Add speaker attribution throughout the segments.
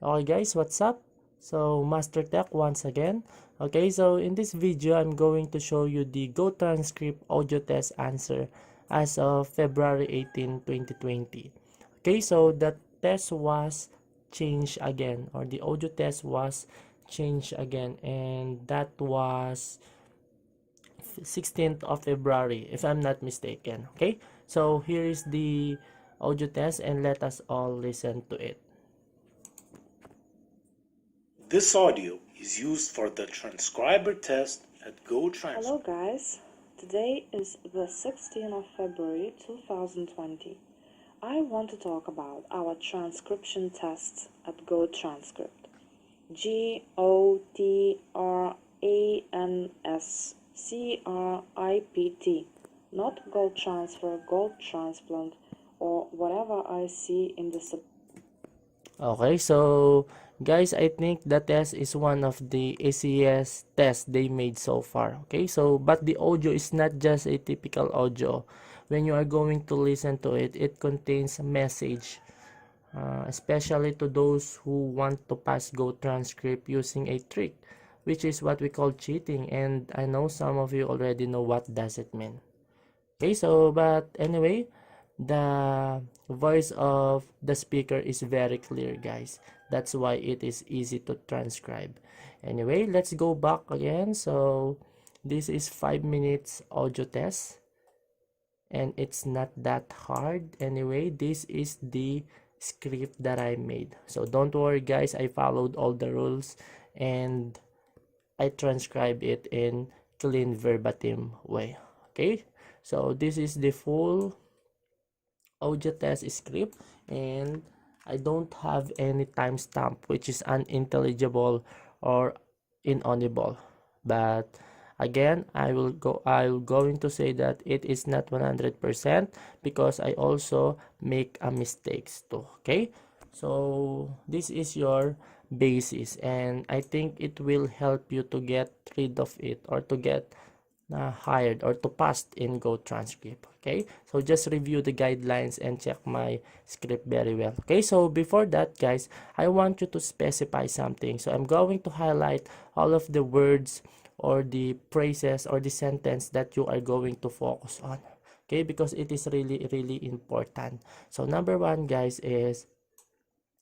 Speaker 1: Okay guys, what's up? So Master Tech once again. Okay, so in this video I'm going to show you the Gotranscript audio test answer as of February 18, 2020. Okay, so the test was changed again, or the audio test was changed again, and that was 16th of February if I'm not mistaken. Okay, so here is the audio test and let us all listen to it.
Speaker 2: This audio is used for the transcriber test at Gotranscript.
Speaker 3: Hello guys, today is the 16th of February 2020. I want to talk about our transcription tests at Gotranscript. Gotranscript, not gold transfer, gold transplant, or whatever I see in the
Speaker 1: Okay, so guys, I think the test is one of the easiest tests they made so far. Okay, so but the audio is not just a typical audio. When you are going to listen to it, it contains a message, especially to those who want to pass Gotranscript using a trick, which is what we call cheating. And I know some of you already know what does it mean. Okay, so but anyway, the voice of the speaker is very clear, guys. That's why it is easy to transcribe. Anyway, let's go back again. So this is 5 minutes audio test, and it's not that hard. Anyway, this is the script that I made, so don't worry guys, I followed all the rules and I transcribe it in clean verbatim way. Okay, so this is the full audio test script, and I don't have any timestamp which is unintelligible or inaudible, but again I'm going to say that it is not 100% because I also make a mistakes too. Okay, so this is your basis, and I think it will help you to get rid of it or to get hired or to pass in Gotranscript. Okay, so just review the guidelines and check my script very well. Okay, so before that guys, I want you to specify something, so I'm going to highlight all of the words or the phrases or the sentence that you are going to focus on. Okay, because it is really important. So number one guys is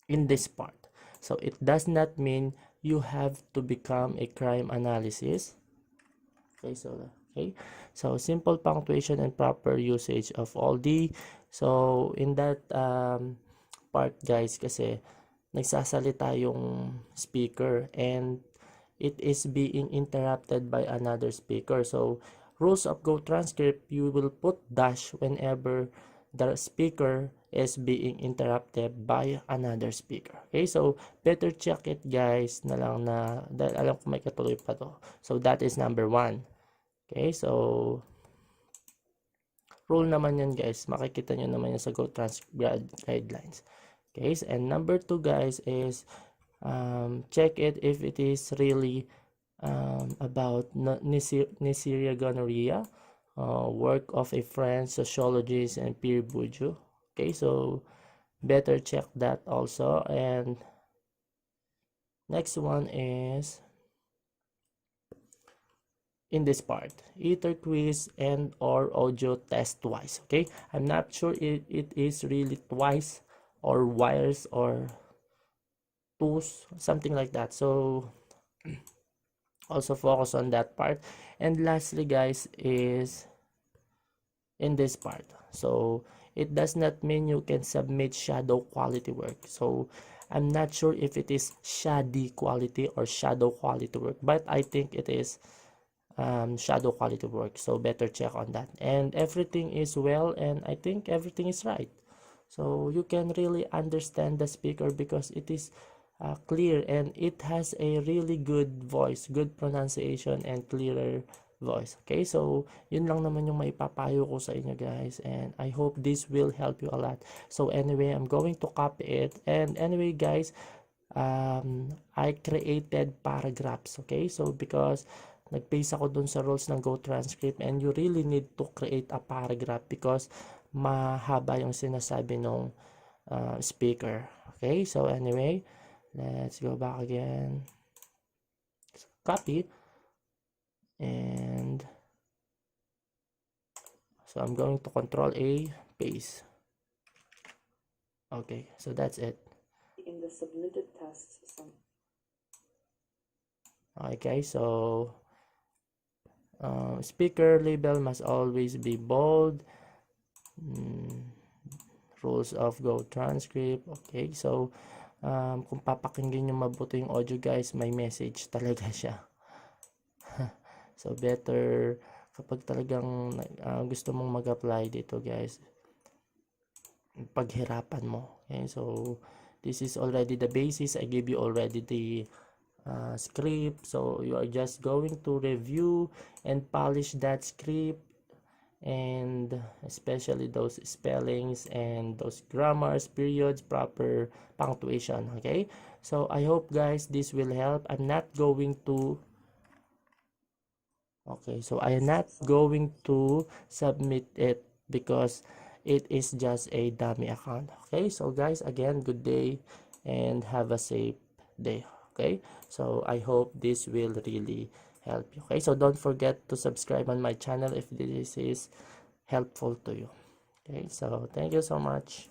Speaker 1: in this part. So it does not mean you have to become a crime analysis. Okay, so simple punctuation and proper usage of all the. So in that part guys, kasi nagsasalita yung speaker and it is being interrupted by another speaker. So rules of Gotranscript, you will put dash whenever the speaker is being interrupted by another speaker. Okay, so better check it guys na lang, na dahil alam ko may katuloy pa to. So that is number one. Okay, so rule naman yan guys, makikita nyo naman yan sa Gotranscript guidelines. Okay, and number two guys is check it if it is really about Neisseria gonorrhea, work of a French sociologist and Pierre Bourdieu. Okay, so better check that also. And next one is in this part, either quiz and or audio test twice. Okay, I'm not sure it is really twice or wires or twos, something like that, so also focus on that part. And lastly guys is in this part, so it does not mean you can submit shadow quality work. So I'm not sure if it is shoddy quality or shadow quality work, but I think it is shadow quality work, so better check on that. And everything is well, and I think everything is right, so you can really understand the speaker because it is clear and it has a really good voice, good pronunciation and clearer voice. Okay, so yun lang naman yung maipapayo ko sa inyo guys, and I hope this will help you a lot. So anyway, I'm going to copy it, and anyway guys, I created paragraphs. Okay, so because nag-paste ako dun sa rules ng Gotranscript, and you really need to create a paragraph because mahaba yung sinasabi ng speaker. Okay, so anyway, Let's go back again. Copy. And so I'm going to Control A, paste. Okay, so that's it.
Speaker 3: In the submitted tests,
Speaker 1: Okay, so speaker label must always be bold. Rules of Gotranscript. Okay, so kung papakinggan nyo mabuti yung audio guys, may message talaga siya. So better kapag talagang gusto mong mag-apply dito guys, paghirapan mo. Okay, so this is already the basis. I give you already the script, so you are just going to review and polish that script, and especially those spellings and those grammars, periods, proper punctuation. Okay, so I hope guys this will help. I'm not going to submit it because it is just a dummy account. Okay, so guys, again, good day and have a safe day. Okay, so I hope this will really help you. Okay, so don't forget to subscribe on my channel if this is helpful to you. Okay, so thank you so much.